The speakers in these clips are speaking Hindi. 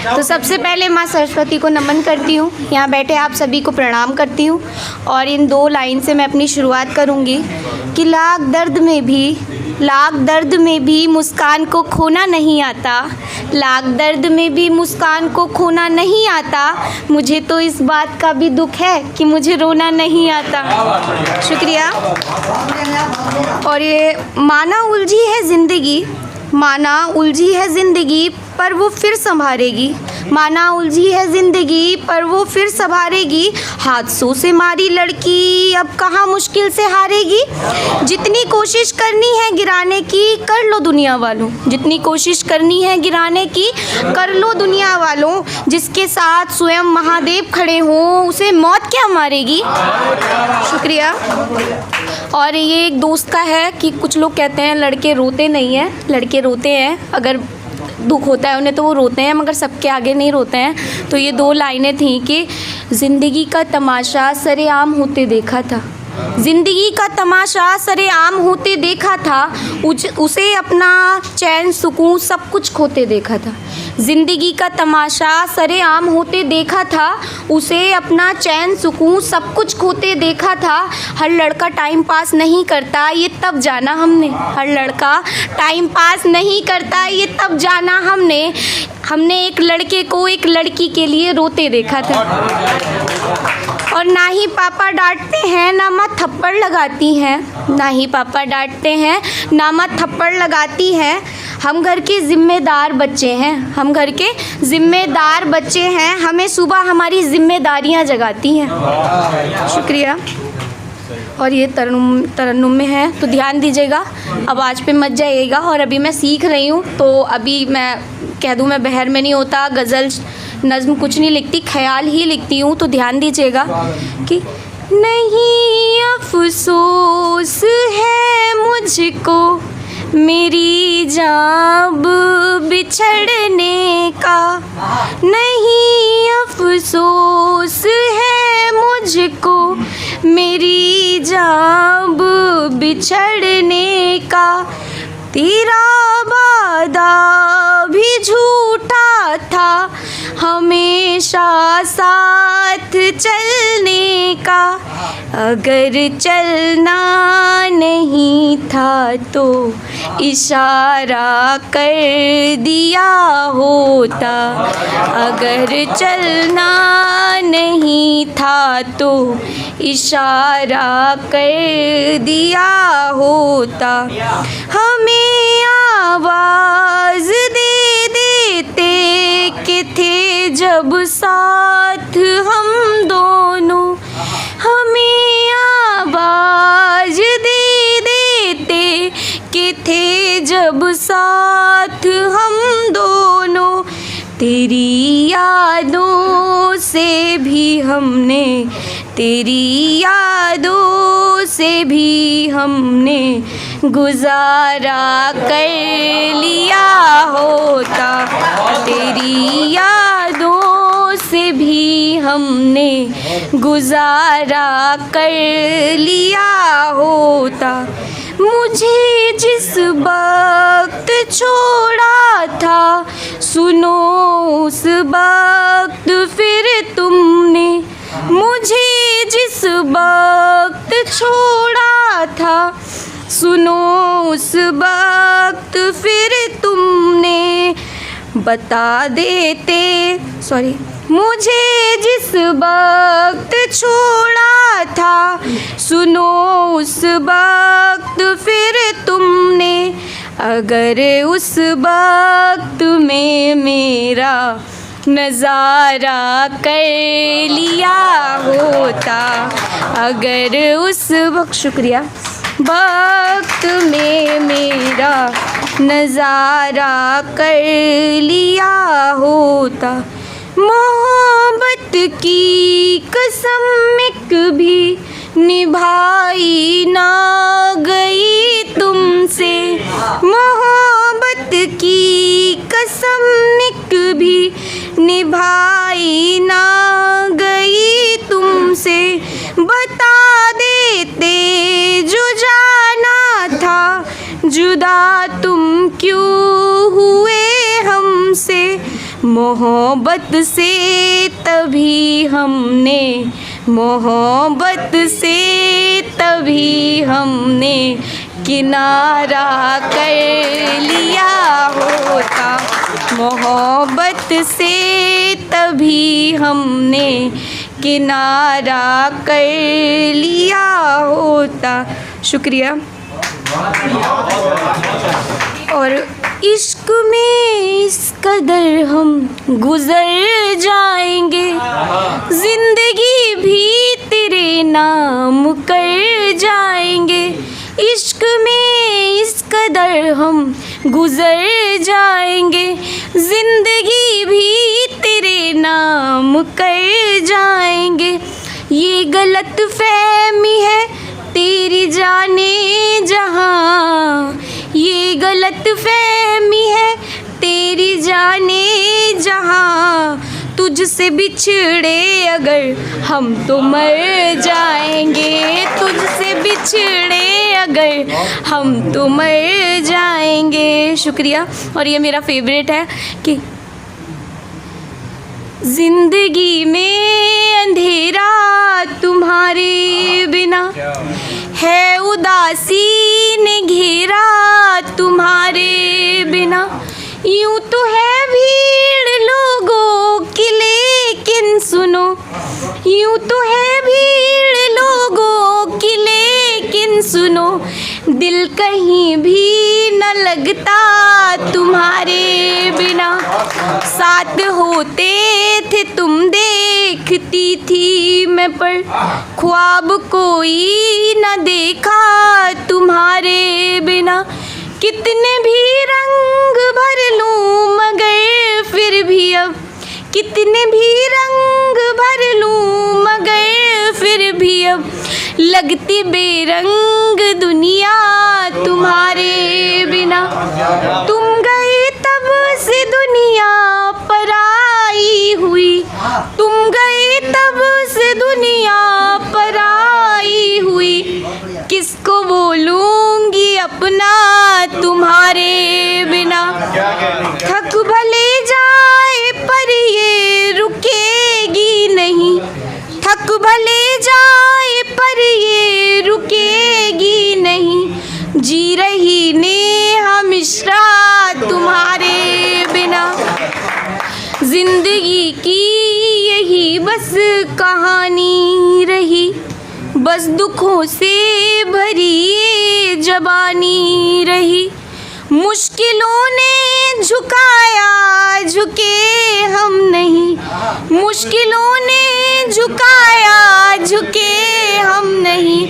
तो सबसे पहले माँ सरस्वती को नमन करती हूँ। यहाँ बैठे आप सभी को प्रणाम करती हूँ और इन 2 लाइन से मैं अपनी शुरुआत करूँगी कि लाख दर्द में भी मुस्कान को खोना नहीं आता, लाख दर्द में भी मुस्कान को खोना नहीं आता, मुझे तो इस बात का भी दुख है कि मुझे रोना नहीं आता। शुक्रिया। और ये माना उलझी है ज़िंदगी, माना उलझी है ज़िंदगी पर वो फिर संभारेगी, माना उलझी है ज़िंदगी पर वो फिर संभारेगी, हादसों से मारी लड़की अब कहाँ मुश्किल से हारेगी। जितनी कोशिश करनी है गिराने की कर लो दुनिया वालों, जितनी कोशिश करनी है गिराने की कर लो दुनिया वालों, जिसके साथ स्वयं महादेव खड़े हों उसे मौत क्या मारेगी। शुक्रिया। और ये एक दोस्त का है कि कुछ लोग कहते हैं लड़के रोते नहीं हैं, लड़के रोते हैं, अगर दुख होता है उन्हें तो वो रोते हैं मगर सबके आगे नहीं रोते हैं। तो ये 2 लाइनें थी कि ज़िंदगी का तमाशा सरेआम होते देखा था, ज़िंदगी का तमाशा सरेआम होते देखा था, उसे अपना चैन सुकून सब कुछ खोते देखा था। ज़िंदगी का तमाशा सरेआम होते देखा था, उसे अपना चैन सुकून सब कुछ खोते देखा था। हर लड़का टाइम पास नहीं करता ये तब जाना हमने, हर लड़का टाइम पास नहीं करता ये तब जाना हमने, हमने एक लड़के को एक लड़की के लिए रोते देखा था। और ना ही पापा डांटते हैं ना माँ थप्पड़ लगाती हैं, ना ही पापा डांटते हैं ना माँ थप्पड़ लगाती हैं, हम घर के ज़िम्मेदार बच्चे हैं, हम घर के ज़िम्मेदार बच्चे हैं, हमें सुबह हमारी ज़िम्मेदारियाँ जगाती हैं। शुक्रिया। और ये तरन्नुम में है तो ध्यान दीजिएगा, आवाज़ पे मत जाइएगा। और अभी मैं सीख रही हूँ तो अभी मैं कह दूँ मैं बहर में नहीं होता, गज़ल नज़्म कुछ नहीं लिखती, ख्याल ही लिखती हूँ, तो ध्यान दीजिएगा कि नहीं अफ़सोस है मुझको मेरी जाब बिछड़ने का, नहीं अफ़सोस है मुझको मेरी जाब बिछड़ने का, तेरा वादा भी झूठा था हमेशा साथ चलने का, अगर चलना नहीं था तो इशारा कर दिया होता, अगर चलना नहीं था तो इशारा कर दिया होता, हमें आवाज़ दे देते कि थे जब साथ हम दोनों, हमें आवाज़ दे देते कि थे जब साथ हम दोनों, तेरी यादों से भी हमने, तेरी यादों से भी हमने गुजारा कर लिया होता, तेरी यादों से भी हमने गुजारा कर लिया होता, मुझे जिस वक्त छोड़ा था सुनो उस वक्त फिर तुमने, मुझे जिस वक्त छोड़ा था सुनो उस वक्त फिर तुमने, बता देते मुझे जिस वक्त छोड़ा था सुनो उस वक्त फिर तुमने, अगर उस वक्त में मेरा नज़ारा कर लिया होता, अगर उस वक्त शुक्रिया वक्त में मेरा नज़ारा कर लिया होता, मोहब्बत की कसम एक भी निभाई ना गई तुमसे, मोहब्बत की कसम एक भी निभाई ना गई तुमसे, बता देते जो जाना था जुदा तुम क्यों हुए हमसे, मोहब्बत से तभी हमने, मोहब्बत से तभी हमने किनारा कर लिया होता, मोहब्बत से तभी हमने किनारा कर लिया होता। शुक्रिया। और इश्क में इस कदर हम गुज़र जाएंगे, ज़िंदगी भी तेरे नाम कर जाएंगे। इश्क में इस कदर हम गुज़र जाएंगे, ज़िंदगी भी तेरे नाम कर जाएंगे। ये गलत फहमी है तेरी जाने जहाँ, ये गलत फहमी है तेरी जाने जहाँ, तुझसे बिछड़े अगर हम तो मर जाएंगे, तुझसे बिछड़े अगर हम तो मर जाएंगे। शुक्रिया। और ये मेरा फेवरेट है कि जिंदगी में अंधेरा तुम्हारे बिना है, उदासी ने घेरा तुम्हारे बिना। यूं तो है भीड़ लोगों की लेकिन सुनो, यूं तो है भीड़ लोगों की लेकिन सुनो, दिल कहीं भी न लगता तुम्हारे बिना। साथ होते थे तुम देखती थी मैं, पर ख्वाब कोई न देखा तुम्हारे बिना। कितने भी रंग भर लूं मगर फिर भी अब, कितने भी रंग भर लूं मगर फिर भी अब, लगती बेरंग दुनिया तुम्हारे बिना। तुम गए तब से दुनिया पराई हुई, तुम गए तब से दुनिया पराई हुई। किसको बोलूँगी अपना तुम्हारे बिना। थक भले जाए पर ये रुकेगी नहीं, थक भले जाए पर ये रुकेगी नहीं। जी रही नेहा मिश्रा तुम्हारे बिना। जिंदगी की यही बस कहानी रही, बस दुखों से भरी ये जबानी रही। मुश्किलों ने झुकाया झुके हम नहीं, मुश्किलों ने झुकाया झुके हम नहीं।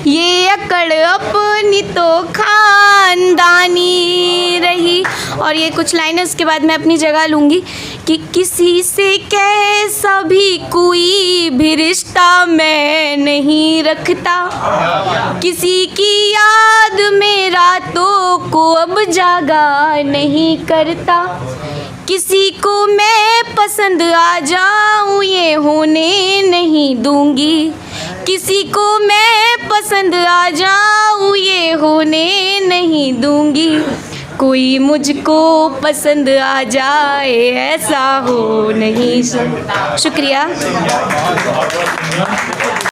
ये अकड़ अपनी तो खानदानी रही। और ये कुछ लाइनें उसके बाद मैं अपनी जगह लूँगी कि किसी से कैसा भी कोई भी रिश्ता मैं नहीं रखता, किसी की याद में रातों को अब जागा नहीं करता। किसी को मैं पसंद आ जाऊं ये होने नहीं दूंगी, किसी को मैं पसंद आ जाऊं ये होने नहीं दूंगी। कोई मुझको पसंद आ जाए ऐसा हो नहीं सकता। शुक्रिया।